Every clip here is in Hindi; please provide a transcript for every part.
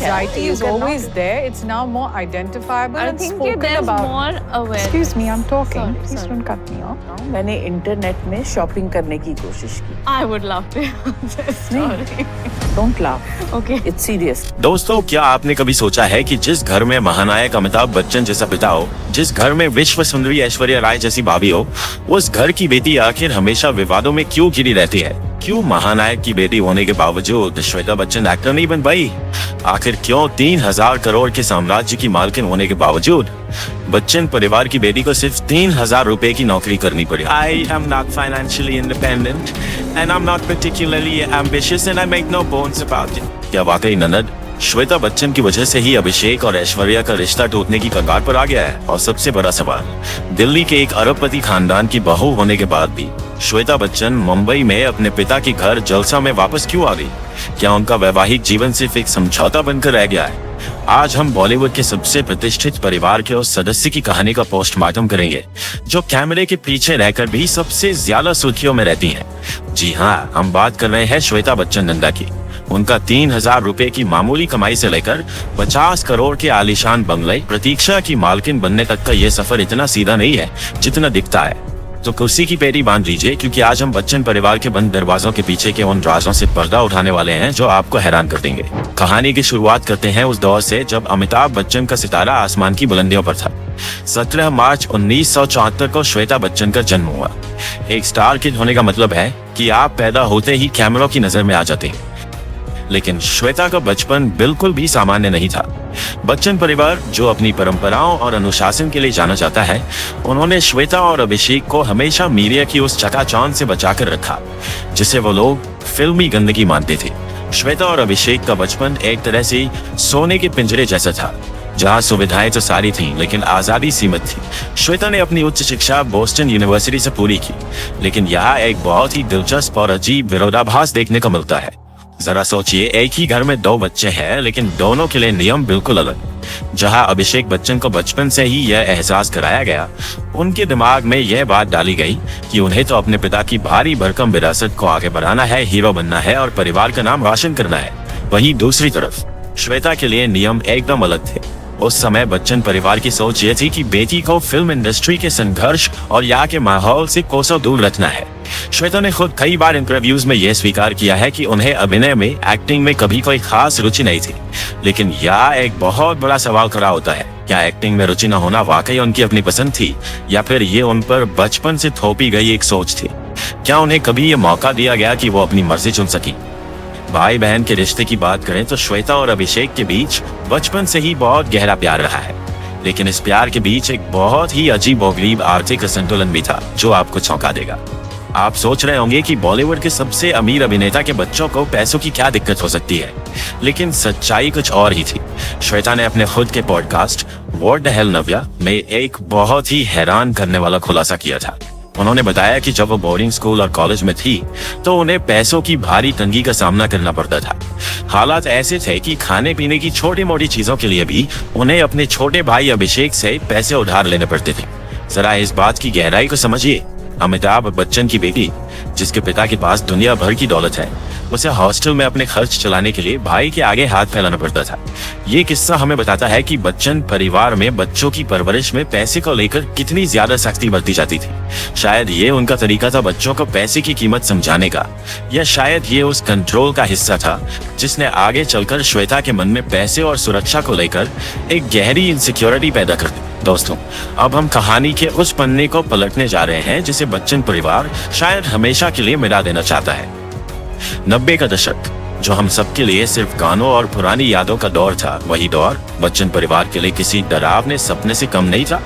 anxiety is always there. It's now more identifiable and spoken about. more awareness. Excuse me, I'm talking. Sorry, Please sorry. don't cut me off. मैंने इंटरनेट में शॉपिंग करने की कोशिश की. I would love to hear this story. Don't laugh. Okay. It's serious. दोस्तों, क्या आपने कभी सोचा है कि जिस घर में महानायक अमिताभ बच्चन जैसा पिता हो, जिस घर में विश्व सुंदरी ऐश्वर्या राय जैसी भाभी हो, उस घर की बेटी आखिर हमेशा विवादों में क्यों घिरी रहती है? क्यों महानायक की बेटी होने के बावजूद श्वेता बच्चन एक्टर नहीं बन पाई? आखिर क्यों 3000 करोड़ के साम्राज्य की मालकिन होने के बावजूद बच्चन परिवार की बेटी को सिर्फ 3000 रुपए की नौकरी करनी पड़ी? I am not financially independent and I'm not particularly ambitious and I make no bones about it. क्या वाकई ननद श्वेता बच्चन की वजह से ही अभिषेक और ऐश्वर्या का रिश्ता टूटने की कगार पर आ गया है? और सबसे बड़ा सवाल, दिल्ली के एक अरबपति खानदान की बहू होने के बाद भी श्वेता बच्चन मुंबई में अपने पिता के घर जलसा में वापस क्यों आ गई? क्या उनका वैवाहिक जीवन सिर्फ एक समझौता बनकर रह गया है? आज हम बॉलीवुड के सबसे प्रतिष्ठित परिवार के उस सदस्य की कहानी का पोस्टमार्टम करेंगे जो कैमरे के पीछे रहकर भी सबसे ज्यादा सुर्खियों में रहती हैं। जी हाँ, हम बात कर रहे हैं श्वेता बच्चन नंदा की। उनका 3000 रुपए की मामूली कमाई से लेकर 50 करोड़ के आलीशान बंगले, प्रतीक्षा की मालकिन बनने तक का ये सफर इतना सीधा नहीं है जितना दिखता है। तो कुर्सी की पेटी बांध लीजिए, क्योंकि आज हम बच्चन परिवार के बंद दरवाजों के पीछे के उन राजों से पर्दा उठाने वाले हैं जो आपको हैरान कर देंगे। कहानी की शुरुआत करते हैं उस दौर से जब अमिताभ बच्चन का सितारा आसमान की बुलंदियों पर था। 17 मार्च 1974 को श्वेता बच्चन का जन्म हुआ। एक स्टार किड होने का मतलब है कि आप पैदा होते ही कैमरों की नजर में आ जाते हैं। लेकिन श्वेता का बचपन बिल्कुल भी सामान्य नहीं था। बच्चन परिवार, जो अपनी परंपराओं और अनुशासन के लिए जाना जाता है, उन्होंने श्वेता और अभिषेक को हमेशा मीडिया की उस चकाचौंध से बचाकर रखा जिसे वो लोग फिल्मी गंदगी मानते थे। श्वेता और अभिषेक का बचपन एक तरह से सोने के पिंजरे जैसा था, जहाँ सुविधाएं तो सारी थीं लेकिन आजादी सीमित थी। श्वेता ने अपनी उच्च शिक्षा बोस्टन यूनिवर्सिटी से पूरी की, लेकिन यहाँ एक बहुत ही दिलचस्प और अजीब विरोधाभास देखने को मिलता है। जरा सोचिए, एक ही घर में 2 बच्चे हैं लेकिन दोनों के लिए नियम बिल्कुल अलग। जहां अभिषेक बच्चन को बचपन से ही यह एहसास कराया गया, उनके दिमाग में यह बात डाली गई कि उन्हें तो अपने पिता की भारी भरकम विरासत को आगे बढ़ाना है, हीरो बनना है और परिवार का नाम रोशन करना है। वहीं दूसरी तरफ श्वेता के लिए नियम एकदम अलग थे। उस समय बच्चन परिवार की सोच ये थी कि बेटी को फिल्म इंडस्ट्री के संघर्ष और यहाँ के माहौल से कोसों दूर रखना है। श्वेता ने खुद कई बार इंटरव्यूज में यह स्वीकार किया है कि उन्हें अभिनय में, एक्टिंग में कभी कोई खास रुचि नहीं थी। लेकिन यहाँ एक बहुत बड़ा सवाल खड़ा होता है, क्या एक्टिंग में रुचि न होना वाकई उनकी अपनी पसंद थी, या फिर ये उन पर बचपन से थोपी गई एक सोच थी? क्या उन्हें कभी ये मौका दिया गया कि वो अपनी मर्जी चुन सकी? भाई बहन के रिश्ते की बात करें तो श्वेता और अभिषेक के बीच बचपन से ही बहुत गहरा प्यार रहा है। लेकिन इस प्यार के बीच एक बहुत ही अजीबोगरीब आर्थिक असंतुलन भी था जो आपको चौंका देगा। आप सोच रहे होंगे कि बॉलीवुड के सबसे अमीर अभिनेता के बच्चों को पैसों की क्या दिक्कत हो सकती है, लेकिन सच्चाई कुछ और ही थी। श्वेता ने अपने खुद के पॉडकास्ट व्हाट द हेल नव्या में एक बहुत ही हैरान करने वाला खुलासा किया था। उन्होंने बताया कि जब वो बोर्डिंग स्कूल और कॉलेज में थी तो उन्हें पैसों की भारी तंगी का सामना करना पड़ता था। हालात ऐसे थे कि खाने पीने की छोटी मोटी चीजों के लिए भी उन्हें अपने छोटे भाई अभिषेक से पैसे उधार लेने पड़ते थे। जरा इस बात की गहराई को समझिए। अमिताभ बच्चन की बेटी, जिसके पिता के पास दुनिया भर की दौलत है, उसे हॉस्टल में अपने खर्च चलाने के लिए भाई के आगे हाथ फैलाना पड़ता था। ये किस्सा हमें बताता है कि बच्चन परिवार में बच्चों की परवरिश में पैसे को लेकर कितनी ज्यादा सख्ती बरती जाती थी। शायद ये उनका तरीका था बच्चों को पैसे की कीमत समझाने का, या शायद ये उस कंट्रोल का हिस्सा था जिसने आगे चलकर श्वेता के मन में पैसे और सुरक्षा को लेकर एक गहरी इनसिक्योरिटी पैदा कर दी। दोस्तों, अब हम कहानी के उस पन्ने को पलटने जा रहे हैं जिसे बच्चन परिवार शायद हमेशा के लिए मिटा देना चाहता है। 90 का दशक, जो हम सबके लिए सिर्फ गानों और पुरानी यादों का दौर था, वही दौर बच्चन परिवार के लिए किसी डरावने सपने से कम नहीं था।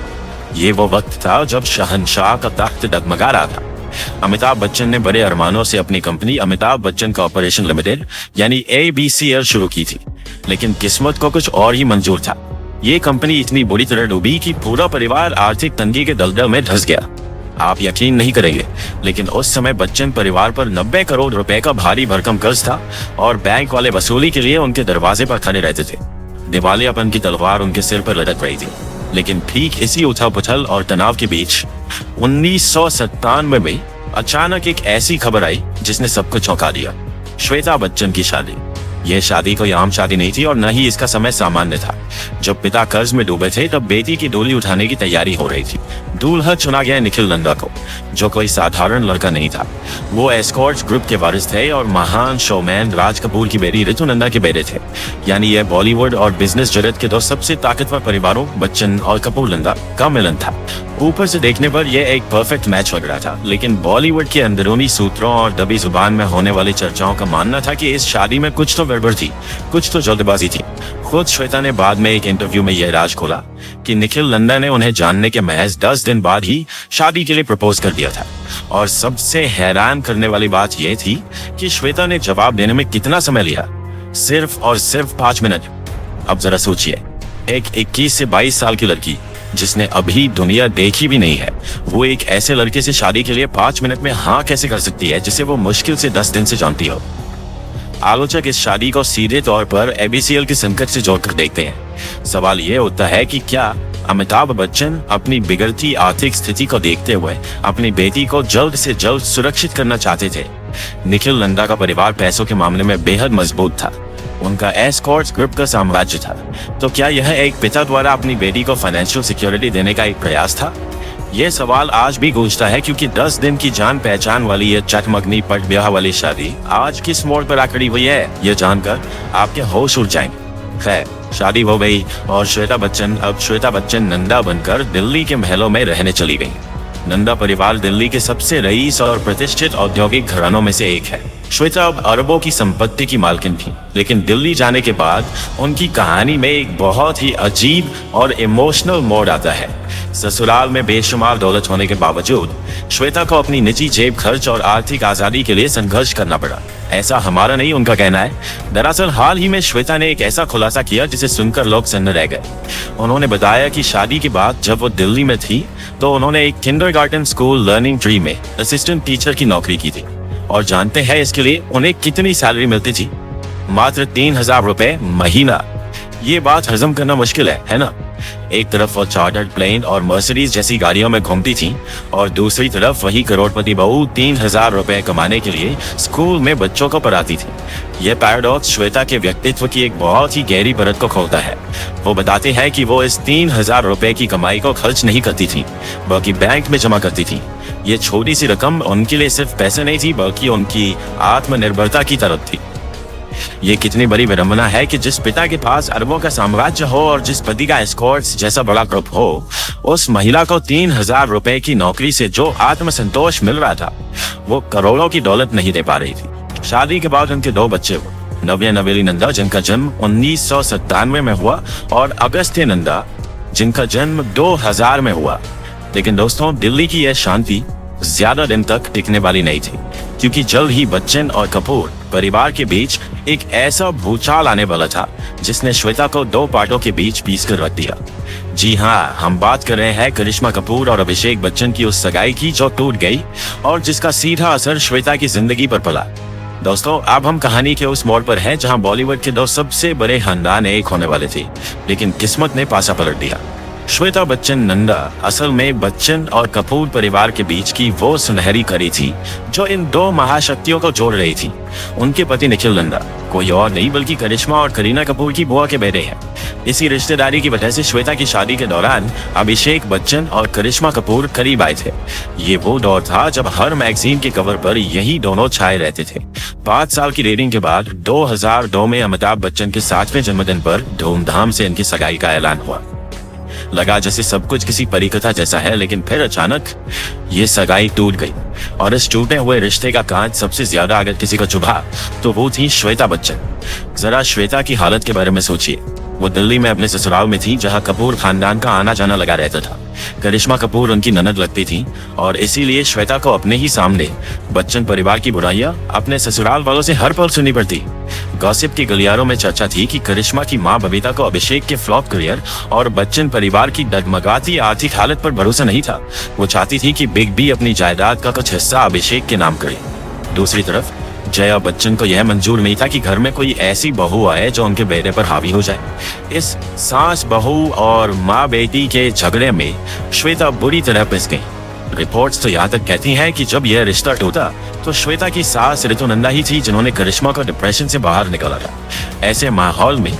ये वो वक्त था जब शहंशाह का तख्त डगमगा रहा था। अमिताभ बच्चन ने बड़े अरमानों से अपनी company Amitabh Bachchan corporation limited यानी ABCL शुरू की थी, लेकिन किस्मत को कुछ और ही मंजूर था। ये कंपनी इतनी बुरी तरह डूबी कि पूरा परिवार आर्थिक तंगी के दलदल में धंस गया। आप यकीन नहीं करेंगे, लेकिन उस समय बच्चन परिवार पर 90 करोड़ रुपए का भारी भरकम कर्ज था और बैंक वाले वसूली के लिए उनके दरवाजे पर खड़े रहते थे। दिवालियापन की तलवार उनके सिर पर लटक रही थी। लेकिन ठीक इसी उथल पुथल और तनाव के बीच 1997 में अचानक एक ऐसी खबर आई जिसने सबको चौंका दिया। श्वेता बच्चन की शादी। यह शादी कोई आम शादी नहीं थी और न ही इसका समय सामान्य था। जब पिता कर्ज में डूबे थे तब बेटी की डोली उठाने की तैयारी हो रही थी। दूल्हा चुना गया निखिल नंदा को, जो कोई साधारण लड़का नहीं था। वो एस्कॉर्ट्स ग्रुप के वारिस थे और महान शोमैन राज कपूर की बेटी रितु नंदा के बेटे थे। यानी यह बॉलीवुड और बिजनेस जगत के दो सबसे ताकतवर परिवारों बच्चन और कपूर नंदा का मिलन था। ऊपर से देखने पर यह एक परफेक्ट मैच लग रहा था, लेकिन बॉलीवुड के अंदरूनी सूत्रों और दबी जुबान में होने वाली चर्चाओं का मानना था कि इस शादी में कुछ तो गड़बड़ थी, कुछ तो जल्दबाजी थी। खुद श्वेता ने बाद में एक इंटरव्यू में यह राज खोला कि निखिल नंदा ने उन्हें जानने के महज 10 दिन बाद ही शादी के लिए प्रपोज कर दिया था। और सबसे हैरान करने वाली बात यह थी कि श्वेता ने जवाब देने में कितना समय लिया, सिर्फ और सिर्फ 5 मिनट। अब जरा सोचिए, एक 21 से 22 साल की लड़की जिसने अभी दुनिया देखी भी नहीं है, वो एक ऐसे लड़के से शादी के लिए 5 मिनट में हाँ कैसे कर सकती है जिसे वो मुश्किल से 10 दिन से जानती हो। आलोचक इस शादी को सीधे तौर पर एबीसीएल के संकट से जोड़कर देखते हैं। सवाल यह उठता है कि क्या अमिताभ बच्चन अपनी बिगड़ती आर्थिक स्थिति को देखते हुए अपनी बेटी को जल्द से जल्द सुरक्षित करना चाहते थे? निखिल नंदा का परिवार पैसों के मामले में बेहद मजबूत था। उनका एस्कॉर्ट्स ग्रुप का साम्राज्य था। तो क्या यह एक पिता द्वारा अपनी बेटी को फाइनेंशियल सिक्योरिटी देने का एक प्रयास था? यह सवाल आज भी गूंजता है, क्योंकि 10 दिन की जान पहचान वाली यह चटमगनी पट ब्याह वाली शादी आज किस मोड़ पर आखिरी हुई है, यह जानकर आपके होश उड़ जाएंगे। खैर, शादी हो गई और श्वेता बच्चन नंदा बनकर दिल्ली के महलों में रहने चली गई। नंदा परिवार दिल्ली के सबसे रईस और प्रतिष्ठित औद्योगिक घरानों में से एक है। श्वेता अब अरबों की संपत्ति की मालकिन थी, लेकिन दिल्ली जाने के बाद उनकी कहानी में एक बहुत ही अजीब और इमोशनल मोड़ आता है। ससुराल में बेशुमार दौलत होने के बावजूद श्वेता को अपनी निजी जेब खर्च और आर्थिक आजादी के लिए संघर्ष करना पड़ा। ऐसा हमारा नहीं, उनका कहना है। दरअसल हाल ही में श्वेता ने एक ऐसा खुलासा किया जिसे सुनकर लोग सन्न रह गए। उन्होंने बताया कि शादी के बाद जब वो दिल्ली में थी तो उन्होंने एक किंडरगार्टन स्कूल लर्निंग ट्री में असिस्टेंट टीचर की नौकरी की थी। और जानते हैं इसके लिए उन्हें कितनी सैलरी मिलती थी? मात्र 3,000 रुपए महीना। ये बात हजम करना मुश्किल है ना? एक तरफ वो चार्टर्ड प्लेन और मर्सिडीज जैसी गाड़ियों में घूमती थी और दूसरी तरफ वही करोड़पति बहू 3,000 रुपए कमाने के लिए स्कूल में बच्चों को पढ़ाती थी। यह पैराडॉक्स श्वेता के व्यक्तित्व की एक बहुत ही गहरी परत को खोलता है। वो बताते हैं कि वो इस 3,000 रुपए की कमाई को खर्च नहीं करती थी, बल्कि बैंक में जमा करती थी। ये छोटी सी रकम उनके लिए सिर्फ पैसे नहीं थी, बल्कि उनकी आत्मनिर्भरता की तरफ थी। ये कितनी बड़ी विडंबना है कि जिस पिता के पास अरबों का साम्राज्य हो और जिस पति का एस्कॉर्ट्स जैसा बड़ा ग्रुप हो, उस महिला को 3,000 रुपए की नौकरी से जो आत्मसंतोष मिल रहा था, वो करोड़ों की दौलत नहीं दे पा रही थी। शादी के बाद उनके 2 बच्चे हुए, नव्या नवेली नंदा जिनका जन्म 1997 में हुआ और अगस्त्य नंदा जिनका जन्म 2000 में हुआ। लेकिन दोस्तों, दिल्ली की यह शांति ज्यादा दिन तक टिकने वाली नहीं थी, क्योंकि जल्द ही बच्चन और कपूर परिवार के बीच एक ऐसा भूचाल आने वाला था जिसने श्वेता को 2 पार्टों के बीच पीस कर रख दिया। जी हाँ, हम बात कर रहे हैं करिश्मा कपूर और अभिषेक बच्चन की उस सगाई की जो टूट गई और जिसका सीधा असर श्वेता की जिंदगी पर पड़ा। दोस्तों, अब हम कहानी के उस मोड़ पर हैं जहां बॉलीवुड के 2 सबसे बड़े खानदान एक होने वाले थे, लेकिन किस्मत ने पासा पलट दिया। श्वेता बच्चन नंदा असल में बच्चन और कपूर परिवार के बीच की वो सुनहरी कड़ी थी जो इन 2 महाशक्तियों को जोड़ रही थी। उनके पति निखिल नंदा कोई और नहीं बल्कि करिश्मा और करीना कपूर की बुआ के बेटे हैं। इसी रिश्तेदारी की वजह से श्वेता की शादी के दौरान अभिषेक बच्चन और करिश्मा कपूर करीब आए थे। ये वो दौर था जब हर मैगजीन के कवर पर यही दोनों छाए रहते थे। 5 साल की डेटिंग के बाद 2002 में अमिताभ बच्चन के 7वें जन्मदिन पर धूमधाम से इनकी सगाई का ऐलान हुआ। लगा जैसे सब कुछ किसी परिकथा जैसा है, लेकिन फिर अचानक ये सगाई टूट गई। और इस टूटे हुए रिश्ते का कांच सबसे ज्यादा अगर किसी को चुभा तो वो थी श्वेता बच्चन। जरा श्वेता की हालत के बारे में सोचिए। वो दिल्ली में अपने ससुराल में थी जहां कपूर खानदान का आना जाना लगा रहता था। करिश्मा कपूर उनकी ननद लगती थी और इसीलिए श्वेता को अपने ही सामने बच्चन परिवार की बुराइयां अपने ससुराल वालों से हर पल सुननी पड़ती। गॉसिप के गलियारों में चर्चा थी कि करिश्मा की मां बबीता को अभिषेक के फ्लॉप करियर और बच्चन परिवार की डगमगाती आर्थिक हालत पर भरोसा नहीं था। वो चाहती थी कि बिग बी अपनी जायदाद का कुछ हिस्सा अभिषेक के नाम करे। दूसरी तरफ जया बच्चन को यह मंजूर नहीं था कि घर में कोई ऐसी बहू आए जो उनके बेटे पर हावी हो जाए। इस सास बहू और माँ बेटी के झगड़े में श्वेता बुरी तरह पिस गई। रिपोर्ट्स तो यहाँ तक कहती हैं कि जब यह रिश्ता टूटा तो श्वेता की सास ऋतुनंदा ही थी जिन्होंने करिश्मा को डिप्रेशन से बाहर निकाला था। ऐसे माहौल में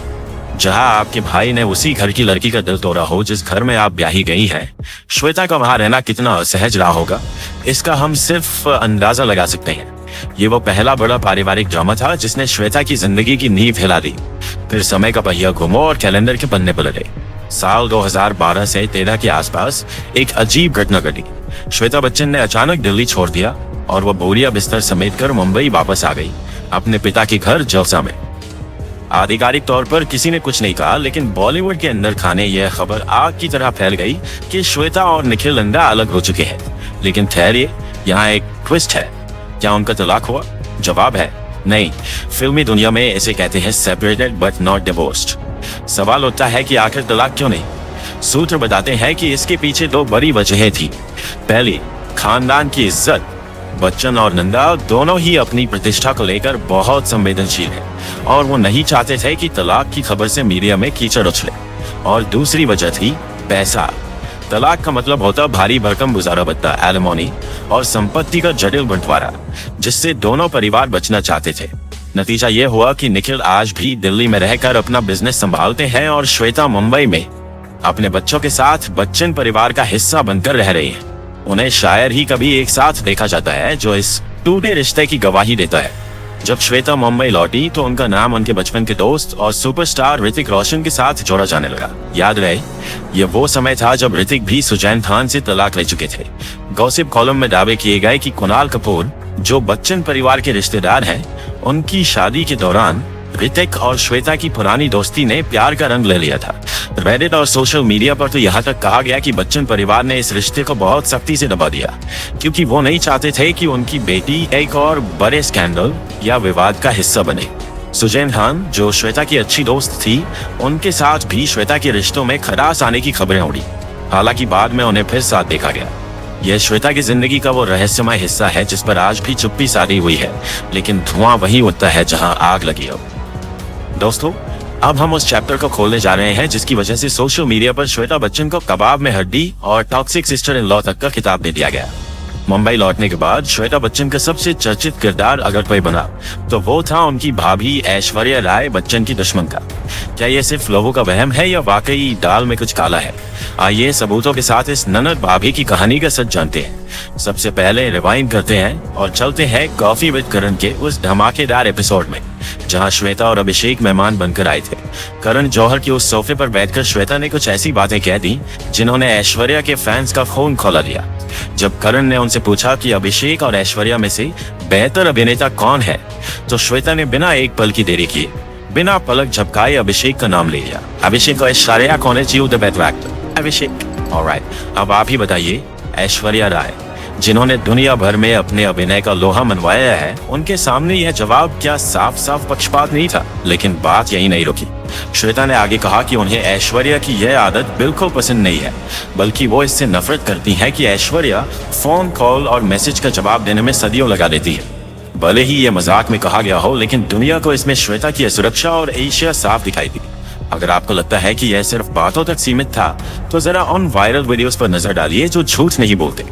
जहां आपके भाई ने उसी घर की लड़की का दिल तोड़ा हो जिस घर में आप ब्याही गई हैं, श्वेता का वहां रहना कितना असहज रहा होगा, इसका हम सिर्फ अंदाजा लगा सकते हैं। ये वो पहला बड़ा पारिवारिक ड्रामा था जिसने श्वेता की जिंदगी की नींव हिला दी। फिर समय का पहिया घूमो और कैलेंडर के पन्ने पलटे। साल 2012 से 13 के आसपास एक अजीब घटना घटी। श्वेता बच्चन ने अचानक दिल्ली छोड़ दिया और वो बोरिया बिस्तर समेट कर मुंबई वापस आ गई, अपने पिता के घर जलसा में। आधिकारिक तौर पर किसी ने कुछ नहीं कहा, लेकिन बॉलीवुड के अंदर खाने यह खबर आग की तरह फैल गई कि श्वेता और निखिल नंदा अलग हो चुके हैं। लेकिन ठहरिए, यहाँ एक ट्विस्ट है। क्या उनका तलाक हुआ? जवाब है नहीं। फिल्मी दुनिया में इसे कहते हैं सेपरेटेड बट नॉट डिवोर्स्ड। सवाल उठता है कि आखिर तलाक क्यों नहीं? सूत्र बताते हैं कि इसके पीछे दो बड़ी वजहें थी। पहली, खानदान की इज्जत। बच्चन और नंदा दोनों ही अपनी प्रतिष्ठा को लेकर बहुत संवेदनशील हैं और वो नहीं चाहते थे कि तलाक की खबर से मीडिया में कीचड़ उछले। और दूसरी वजह थी पैसा। तलाक का मतलब होता भारी भरकम गुजारा भत्ता, एलिमोनी और संपत्ति का जटिल बंटवारा, जिससे दोनों परिवार बचना चाहते थे। नतीजा ये हुआ कि निखिल आज भी दिल्ली में रहकर अपना बिजनेस संभालते हैं और श्वेता मुंबई में अपने बच्चों के साथ बच्चन परिवार का हिस्सा बनकर रह रही है। उन्हें शायद ही कभी एक साथ देखा जाता है, जो इस टूटे रिश्ते की गवाही देता है। जब श्वेता मुंबई लौटी तो उनका नाम उनके बचपन के दोस्त और सुपरस्टार ऋतिक रोशन के साथ जोड़ा जाने लगा। याद रहे, ये वो समय था जब ऋतिक भी सुजैन खान से तलाक ले चुके थे। गॉसिप कॉलम में दावे किए गए कि कुणाल कपूर, जो बच्चन परिवार के रिश्तेदार हैं, उनकी शादी के दौरान ऋतिक और श्वेता की पुरानी दोस्ती ने प्यार का रंग ले लिया था। रेडिट और सोशल मीडिया पर तो यहाँ तक कहा गया कि बच्चन परिवार ने इस रिश्ते को बहुत सख्ती से दबा दिया, क्योंकि वो नहीं चाहते थे कि उनकी बेटी एक और बड़े स्कैंडल या विवाद का हिस्सा बने। सुजैन खान, जो श्वेता की अच्छी दोस्त थी, उनके साथ भी श्वेता के रिश्तों में खटास आने की खबरें उड़ी। हालांकि बाद में उन्हें फिर साथ देखा गया। यह श्वेता की जिंदगी का वो रहस्यमय हिस्सा है जिस पर आज भी चुप्पी साधी हुई है, लेकिन धुआं वहीं उठता है जहां आग लगी हो। दोस्तों, अब हम उस चैप्टर को खोलने जा रहे हैं जिसकी वजह से सोशल मीडिया पर श्वेता बच्चन को कबाब में हड्डी और टॉक्सिक सिस्टर इन लॉ तक का खिताब दे दिया गया। मुंबई लौटने के बाद श्वेता बच्चन का सबसे चर्चित किरदार अगर कोई बना तो वो था उनकी भाभी ऐश्वर्या राय बच्चन की दुश्मन का। क्या ये सिर्फ लोगों का वहम है या वाकई दाल में कुछ काला है? आइए सबूतों के साथ इस ननद भाभी की कहानी का सच जानते हैं। सबसे पहले रिवाइंड करते हैं और चलते हैं कॉफी विद करण के उस धमाकेदार एपिसोड में जहां श्वेता और अभिषेक मेहमान बनकर आए थे। करण जौहर के उस सोफे पर बैठकर श्वेता ने कुछ ऐसी बातें कह दी जिन्होंने ऐश्वर्या के फैंस का खून खौला दिया। जब करण ने उनसे पूछा कि अभिषेक और ऐश्वर्या में से बेहतर अभिनेता कौन है, तो श्वेता ने बिना एक पल की देरी किए, बिना पलक झपकाए अभिषेक का नाम ले लिया। अभिषेक और ऐश्वर्या कौन है the better actor? Abhishek. Alright, अब आप ही बताइए, ऐश्वर्या राय जिन्होंने दुनिया भर में अपने अभिनय का लोहा मनवाया है, उनके सामने यह जवाब क्या साफ साफ पक्षपात नहीं था? लेकिन बात यही नहीं रुकी। श्वेता ने आगे कहा कि उन्हें ऐश्वर्या की यह आदत बिल्कुल पसंद नहीं है, बल्कि वो इससे नफरत करती है कि ऐश्वर्या फोन कॉल और मैसेज का जवाब देने में सदियों लगा देती है। भले ही ये मजाक में कहा गया हो, लेकिन दुनिया को इसमें श्वेता की असुरक्षा और एशिया साफ दिखाई दी। अगर आपको लगता है कि यह सिर्फ बातों तक सीमित था, तो जरा उन वायरल वीडियोस पर नजर डालिए जो झूठ नहीं बोलते।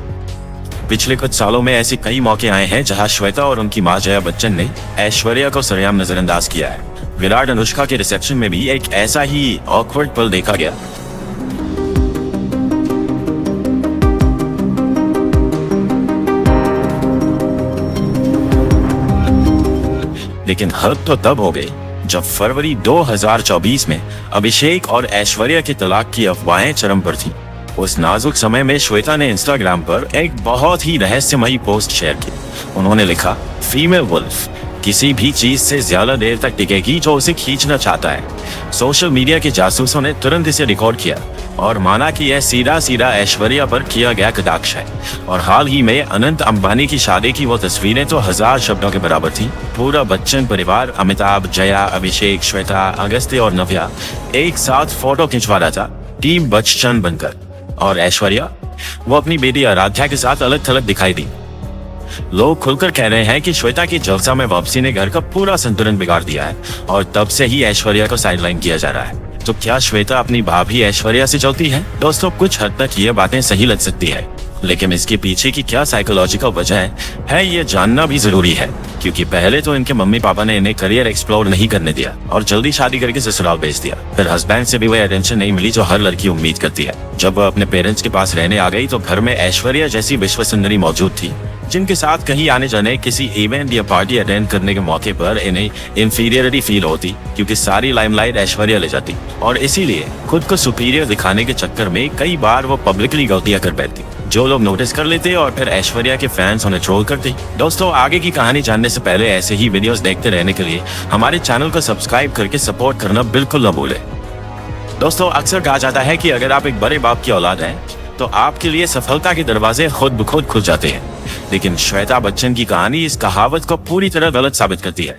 पिछले कुछ सालों में ऐसे कई मौके आए हैं जहां श्वेता और उनकी मां जया बच्चन ने ऐश्वर्या को सरेआम नजरअंदाज किया है। विराट अनुष्का के रिसेप्शन में भी एक ऐसा ही ऑकवर्ड पल देखा गया। लेकिन हद तो तब हो गई जब फरवरी 2024 में अभिषेक और ऐश्वर्या के तलाक की अफवाहें चरम पर थीं। उस नाजुक समय में श्वेता ने इंस्टाग्राम पर एक बहुत ही रहस्यमयी पोस्ट शेयर की। उन्होंने लिखा, फीमेल वुल्फ किसी भी चीज से ज्यादा देर तक टिकेगी जो उसे खींचना चाहता है। सोशल मीडिया के जासूसों ने तुरंत इसे रिकॉर्ड किया और माना कि यह सीधा सीधा ऐश्वर्या पर किया गया कटाक्ष है। और हाल ही में अनंत अंबानी की शादी की वो तस्वीरें तो 1000 शब्दों के बराबर थी। पूरा बच्चन परिवार, अमिताभ, जया, अभिषेक, श्वेता, अगस्त्य और नव्या एक साथ फोटो खिंचवा रहा था, टीम बच्चन बनकर। और ऐश्वर्या, वो अपनी बेटी आराध्या के साथ अलग थलग दिखाई दी। लोग खुलकर कह रहे हैं कि श्वेता की जलसा में वापसी ने घर का पूरा संतुलन बिगाड़ दिया है और तब से ही ऐश्वर्या को साइडलाइन किया जा रहा है। तो क्या श्वेता अपनी भाभी ऐश्वर्या से चलती है? दोस्तों, कुछ हद तक ये बातें सही लग सकती है, लेकिन इसके पीछे की क्या साइकोलॉजिकल वजह है ये जानना भी जरूरी है, क्योंकि पहले तो इनके मम्मी पापा ने इन्हें करियर एक्सप्लोर नहीं करने दिया और जल्दी शादी करके ससुराल भेज दिया। फिर हस्बैंड से भी वह अटेंशन नहीं मिली जो हर लड़की उम्मीद करती है। जब वह अपने पेरेंट्स के पास रहने आ गई तो घर में ऐश्वर्या जैसी विश्व सुंदरी मौजूद थी, जिनके साथ कहीं आने जाने, किसी इवेंट या पार्टी अटेंड करने के मौके पर इन्हें इंफीरियरिटी फील होती, क्योंकि सारी लाइमलाइट ऐश्वर्या ले जाती और इसीलिए खुद को सुपीरियर दिखाने के चक्कर में कई बार वो पब्लिकली गलतियां कर बैठती, जो लोग नोटिस कर लेते और फिर ऐश्वर्या के फैंस उन्हें ट्रोल करते। दोस्तों, आगे की कहानी जानने से पहले ऐसे ही वीडियोस देखते रहने के लिए हमारे चैनल को सब्सक्राइब करके सपोर्ट करना बिल्कुल न भूलें। दोस्तों, अक्सर कहा जाता है कि अगर आप एक बड़े बाप की औलाद हैं तो आपके लिए सफलता के दरवाजे खुद ब खुद खुल जाते हैं, लेकिन श्वेता बच्चन की कहानी इस कहावत को पूरी तरह गलत साबित करती है।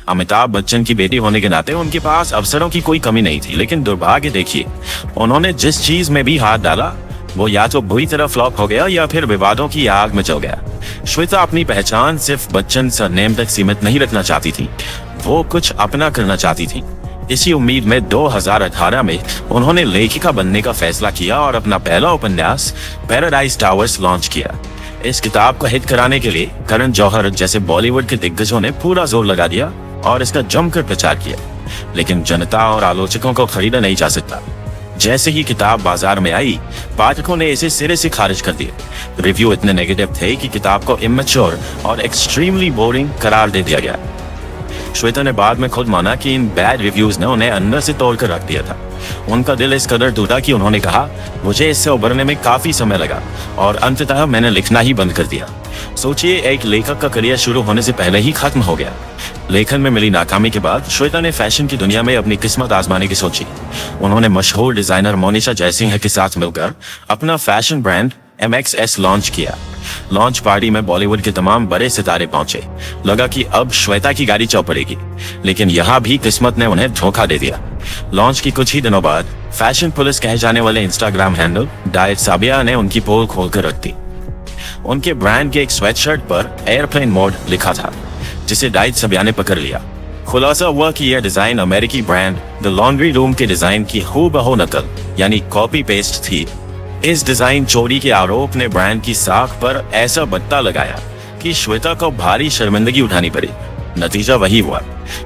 अमिताभ बच्चन की बेटी होने के नाते उनके पास अवसरों की कोई कमी नहीं थी, लेकिन दुर्भाग्य देखिए, उन्होंने जिस चीज में भी हाथ डाला वो या तो बुरी तरह फ्लॉप हो गया या फिर विवादों की आग में जल गया। श्वेता अपनी पहचान सिर्फ बच्चन सरनेम तक सीमित नहीं रखना चाहती थी, वो कुछ अपना करना चाहती थी। इसी उम्मीद में 2018 में उन्होंने लेखिका बनने का फैसला किया और अपना पहला उपन्यास पैराडाइज टावर्स लॉन्च किया। इस किताब को हिट कराने के लिए करण जौहर जैसे बॉलीवुड के दिग्गजों ने पूरा जोर लगा दिया और इसका जमकर प्रचार किया, लेकिन जनता और आलोचकों को खरीदा नहीं जा सकता। जैसे ही किताब बाजार में आई, पाठकों ने इसे सिरे से खारिज कर दिया। रिव्यू इतने नेगेटिव थे कि किताब को इमेच्योर और एक्सट्रीमली बोरिंग करार दे दिया गया। श्वेता ने बाद में खुद माना कि इन बैड रिव्यूज ने उन्हें अंदर से तोड़कर रख दिया था। उनका दिल इस कदर टूटा कि उन्होंने कहा, मुझे इससे उभरने में काफी समय लगा और अंततः मैंने लिखना ही बंद कर दिया। सोचिए, एक लेखक का करियर शुरू होने से पहले ही खत्म हो गया। लेखन में मिली नाकामी के बाद श्वेता ने फैशन की दुनिया में अपनी किस्मत आजमाने की सोची। उन्होंने मशहूर डिजाइनर मोनिशा जयसिंह के साथ मिलकर अपना फैशन ब्रांड MXS लॉन्च किया। लॉन्च पार्टी में बॉलीवुड के तमाम बड़े सितारे पहुंचे। लगा कि अब श्वेता की गाड़ी चौपड़ेगी, लेकिन यहाँ भी किस्मत ने उन्हें धोखा दे दिया। लॉन्च की कुछ ही दिनों बाद फैशन पुलिस कहे जाने वाले इंस्टाग्राम हैंडल डाइट साबिया ने उनकी पोल खोलकर रख दी। उनके ब्रांड के एक स्वेटशर्ट पर एयरप्लेन मोड लिखा था, जिसे डाइट साबिया ने पकड़ लिया। खुलासा हुआ कि यह डिजाइन अमेरिकी ब्रांड द लॉन्ड्री रूम के डिजाइन की हूबहू नकल यानी कॉपी पेस्ट थी। इस डिजाइन चोरी के आरोप ने ब्रांड की साख पर ऐसा बट्टा लगाया कि श्वेता को भारी शर्मिंदगी उठानी पड़ी। नतीजा वही हुआ,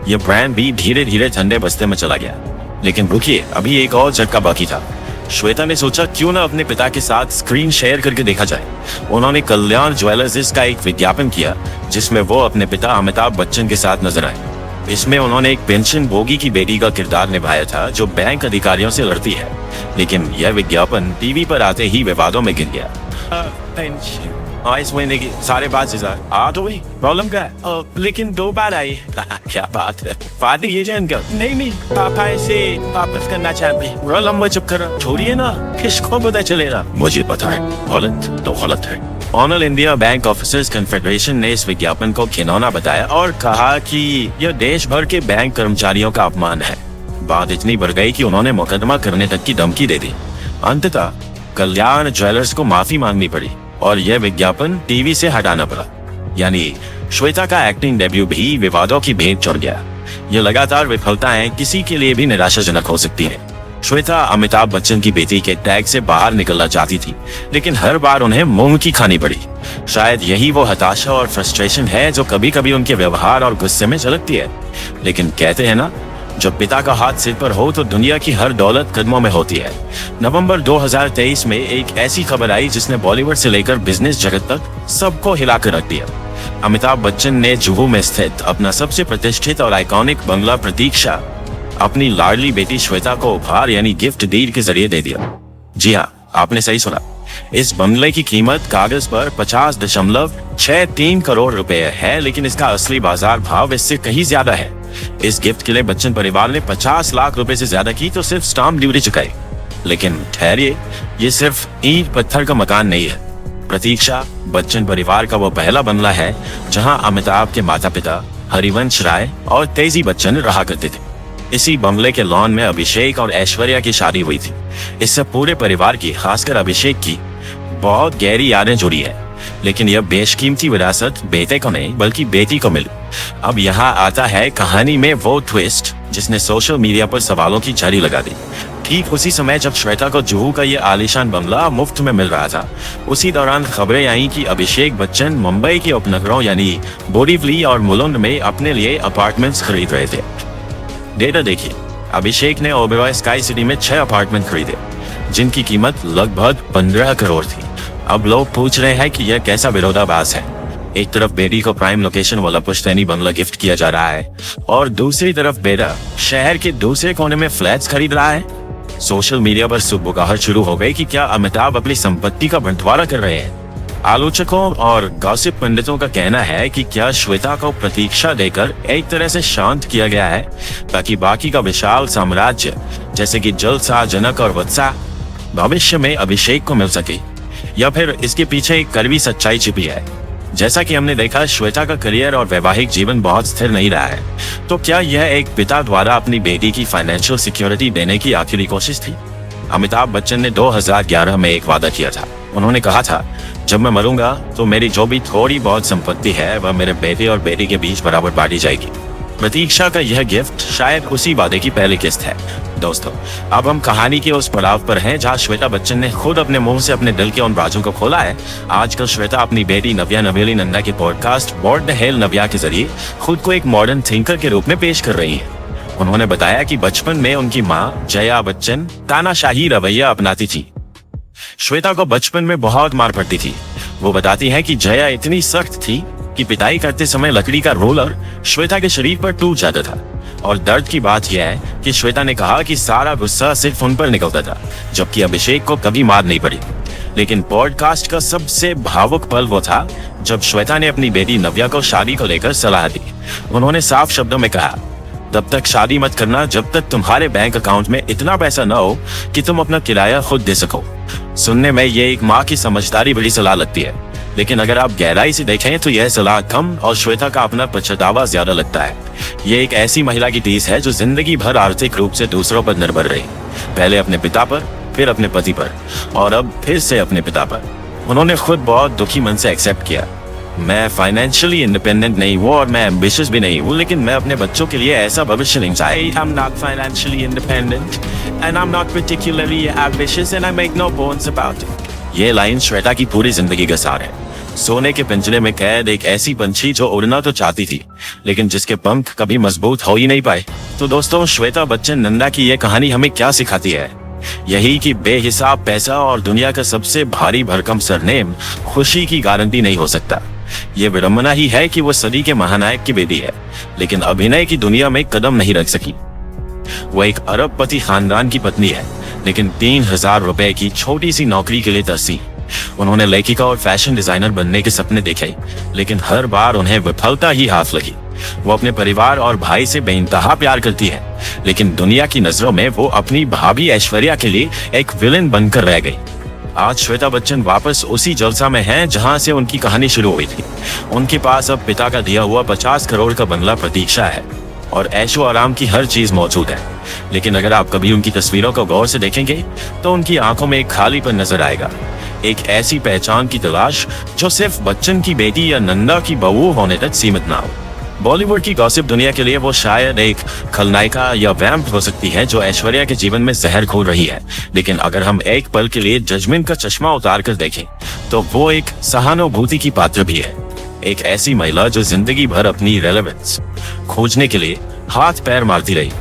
यह ब्रांड भी धीरे धीरे ठंडे बस्ते में चला गया। लेकिन रुकिए, अभी एक और झटका बाकी था। श्वेता ने सोचा क्यों ना अपने पिता के साथ स्क्रीन शेयर करके देखा जाए। उन्होंने कल्याण ज्वेलर्स का एक विज्ञापन किया जिसमें वो अपने पिता अमिताभ बच्चन के साथ नजर आए। इसमें उन्होंने एक पेंशन भोगी की बेटी का किरदार निभाया था जो बैंक अधिकारियों से लड़ती है, लेकिन यह विज्ञापन टीवी पर आते ही विवादों में गिर गया। इस महीने की सारे 5,000 आ तो गई, प्रॉब्लम क्या है? लेकिन 2 बार आई। क्या बात है, पार्टी ये जानकर नहीं पापा ऐसे वापस करना चाहते, पूरा लंबा चुप कर, छोड़िए ना, किसको पता चलेगा। मुझे पता है, गलत तो गलत है। All India bank officers confederation ने इस विज्ञापन को घिनौना बताया और कहा कि यह देश भर के बैंक कर्मचारियों का अपमान है। बात इतनी बढ़ गई कि उन्होंने मुकदमा करने तक की धमकी दे दी। अंततः कल्याण ज्वेलर्स को माफी मांगनी पड़ी और यह विज्ञापन टीवी से हटाना पड़ा। यानी श्वेता का एक्टिंग डेब्यू भी विवादों की भेंट चढ़ गया। ये लगातार विफलताएं किसी के लिए भी निराशाजनक हो सकती है। श्वेता अमिताभ बच्चन की बेटी के टैग से बाहर निकलना चाहती थी, लेकिन हर बार उन्हें मूंग की खानी पड़ी। शायद यही वो हताशा और फ्रस्ट्रेशन है जो कभी कभी उनके व्यवहार और गुस्से में झलकती है। लेकिन कहते हैं ना, जब पिता का हाथ सिर पर हो तो दुनिया की हर दौलत कदमों में होती है। नवंबर 2023 में एक ऐसी खबर आई जिसने बॉलीवुड से लेकर बिजनेस जगत तक सबको हिलाकर रख दिया। अमिताभ बच्चन ने जुहू में स्थित अपना सबसे प्रतिष्ठित और आइकॉनिक बंगला प्रतीक्षा अपनी लाडली बेटी श्वेता को उपहार यानी गिफ्ट डीड के जरिए दे दिया। जी हाँ, आपने सही सुना। इस बंगले की कीमत कागज पर 50.63 करोड़ रुपए है, लेकिन इसका असली बाजार भाव इससे कहीं ज्यादा है। इस गिफ्ट के लिए बच्चन परिवार ने 50 लाख रुपए से ज्यादा की तो सिर्फ स्टाम्प ड्यूटी चुकाई। लेकिन ठहरिए, ये सिर्फ ईंट पत्थर का मकान नहीं है। प्रतीक्षा बच्चन परिवार का वो पहला बंगला है जहां अमिताभ के माता पिता हरिवंश राय और तेजी बच्चन रहा करते थे। इसी बंगले के लॉन में अभिषेक और ऐश्वर्या की शादी हुई थी। इससे पूरे परिवार की, खासकर अभिषेक की, बहुत गहरी यादें जुड़ी है। लेकिन यह बेशकीमती विरासत बेटे को नहीं बल्कि बेटी को मिली। अब यहाँ आता है कहानी में वो ट्विस्ट जिसने सोशल मीडिया पर सवालों की झड़ी लगा दी। ठीक उसी समय जब श्वेता को जुहू का ये आलीशान बंगला मुफ्त में मिल रहा था, उसी दौरान खबरें आई कि अभिषेक बच्चन मुंबई के उपनगरों यानी बोरीवली और मुलुंड में अपने लिए अपार्टमेंट्स खरीद रहे थे। डेटा देखिए, अभिषेक ने ओबेरॉय स्काई सिटी में 6 अपार्टमेंट खरीदे, जिनकी कीमत लगभग 15 करोड़ थी। अब लोग पूछ रहे हैं कि यह कैसा विरोधाभास है। एक तरफ बेटी को प्राइम लोकेशन वाला पुश्तैनी बंगला गिफ्ट किया जा रहा है और दूसरी तरफ बेटा शहर के दूसरे कोने में फ्लैट्स खरीद रहा है। सोशल मीडिया पर सुबुगाहट शुरू हो गई कि क्या अमिताभ अपनी संपत्ति का बंटवारा कर रहे हैं। आलोचकों और गॉसिप पंडितों का कहना है कि क्या श्वेता को प्रतीक्षा देकर एक तरह से शांत किया गया है ताकि बाकी का विशाल साम्राज्य जैसे कि जलसा, जनक और वत्सा भविष्य में अभिषेक को मिल सके, या फिर इसके पीछे एक कड़वी सच्चाई छिपी है। जैसा कि हमने देखा, श्वेता का करियर और वैवाहिक जीवन बहुत स्थिर नहीं रहा है। तो क्या यह एक पिता द्वारा अपनी बेटी की फाइनेंशियल सिक्योरिटी देने की आखिरी कोशिश थी? अमिताभ बच्चन ने 2011 में एक वादा किया था। उन्होंने कहा था, जब मैं मरूंगा तो मेरी जो भी थोड़ी बहुत संपत्ति है वह मेरे बेटे और बेटी के बीच बराबर बांटी जाएगी। प्रतीक्षा का यह गिफ्ट शायद उसी वादे की पहली किस्त है। दोस्तों, अब हम कहानी के उस पड़ाव पर हैं जहां श्वेता बच्चन ने खुद अपने मुंह से अपने दिल के उन राजों को खोला है। आजकल श्वेता अपनी बेटी नव्या नवेली नंदा के पॉडकास्ट बोर्ड द हेल नव्या के जरिए खुद को एक मॉडर्न थिंकर के रूप में पेश कर रही है। उन्होंने बताया कि बचपन में उनकी माँ जया बच्चन तानाशाही रवैया अपनाती थी। श्वेता को बचपन में बहुत मार पड़ती थी। वो बताती है कि जया इतनी सख्त थी कि पिटाई करते समय लकड़ी का रोलर श्वेता के शरीर पर टूट जाता था। और दर्द की बात यह है कि श्वेता ने कहा कि सारा गुस्सा सिर्फ उन पर निकलता था, जबकि अभिषेक को कभी मार नहीं पड़ी। लेकिन पॉडकास्ट का सबसे भावुक पल वो था जब श्वेता ने अपनी बेटी नव्या को शादी को लेकर सलाह दी। उन्होंने साफ शब्दों में कहा, तब तक शादी मत करना जब तक तुम्हारे बैंक अकाउंट में इतना पैसा न हो कि तुम अपना किराया खुद दे सको। सुनने में ये एक माँ की समझदारी बड़ी सलाह लगती है, लेकिन अगर आप गहराई से देखें तो यह सलाह कम और श्वेता का अपना पछतावा ज्यादा लगता है। ये एक ऐसी महिला की टीस है जो जिंदगी भर आर्थिक रूप से दूसरों पर निर्भर रही, पहले अपने पिता पर, फिर अपने पति पर और अब फिर से अपने पिता पर। उन्होंने खुद बहुत दुखी मन से एक्सेप्ट किया, मैं फाइनेंशियली इंडिपेंडेंट नहीं हूँ और मैं एम्बिशियस भी नहीं हूँ, लेकिन मैं अपने बच्चों के लिए ऐसा भविष्य नहीं चाहती। I'm not financially independent and I'm not particularly ambitious and I make no bones about it। ये लाइन श्वेता की पूरी जिंदगी का सार है। सोने के पिंजरे में कैद एक ऐसी पंछी जो उड़ना तो चाहती थी, लेकिन जिसके पंख कभी मजबूत हो ही नहीं पाए। तो दोस्तों, श्वेता बच्चन नंदा की ये कहानी हमें क्या सिखाती है? यही कि बेहिसाब पैसा और दुनिया का सबसे भारी भरकम सरनेम खुशी की गारंटी नहीं हो सकता। ये विडंबना ही है कि वो सदी के महानायक की बेटी है, लेकिन अभिनय की दुनिया में कदम नहीं रख सकी। वो एक अरबपति खानदान की पत्नी है, लेकिन 3000 रुपए की छोटी सी नौकरी के लिए तरसी। उन्होंने लेखिका और फैशन डिजाइनर बनने के सपने देखे, लेकिन हर बार उन्हें विफलता ही हाथ लगी। वो अपने परिवार और भाई से बेइंतहा प्यार करती है, लेकिन दुनिया की नजरों में वो अपनी भाभी ऐश्वर्या के लिए एक विलेन बनकर रह गई। आज श्वेता बच्चन वापस उसी जलसा में हैं जहां से उनकी कहानी शुरू हुई थी। उनके पास अब पिता का दिया हुआ 50 करोड़ का बंगला प्रतीक्षा है और ऐशो आराम की हर चीज मौजूद है। लेकिन अगर आप कभी उनकी तस्वीरों को गौर से देखेंगे तो उनकी आंखों में एक खालीपन नजर आएगा, एक ऐसी पहचान की तलाश जो सिर्फ बच्चन की बेटी या नंदा की बहू होने तक सीमित ना हो। बॉलीवुड की गॉसिप दुनिया के लिए वो शायद एक खलनायिका या वैम्प हो सकती है जो ऐश्वर्या के जीवन में जहर घोल रही है, लेकिन अगर हम एक पल के लिए जजमेंट का चश्मा उतार कर देखें तो वो एक सहानुभूति की पात्र भी है। एक ऐसी महिला जो जिंदगी भर अपनी रेलेवेंस खोजने के लिए हाथ पैर मारती रही।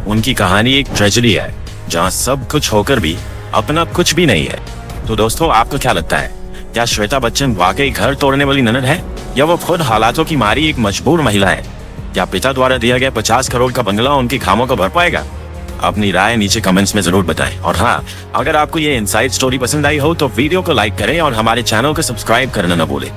उनकी कहानी एक ट्रेजेडी है जहाँ सब कुछ होकर भी अपना कुछ भी नहीं है। तो दोस्तों, आपको क्या लगता है? क्या श्वेता बच्चन वाकई घर तोड़ने वाली ननद है या वो खुद हालातों की मारी एक मजबूर महिला है? क्या पिता द्वारा दिया गया 50 करोड़ का बंगला उनकी खामों को भर पाएगा? अपनी राय नीचे कमेंट्स में जरूर बताएं। और हाँ, अगर आपको ये इनसाइड स्टोरी पसंद आई हो तो वीडियो को लाइक करें और हमारे चैनल को सब्सक्राइब करना न भूलें।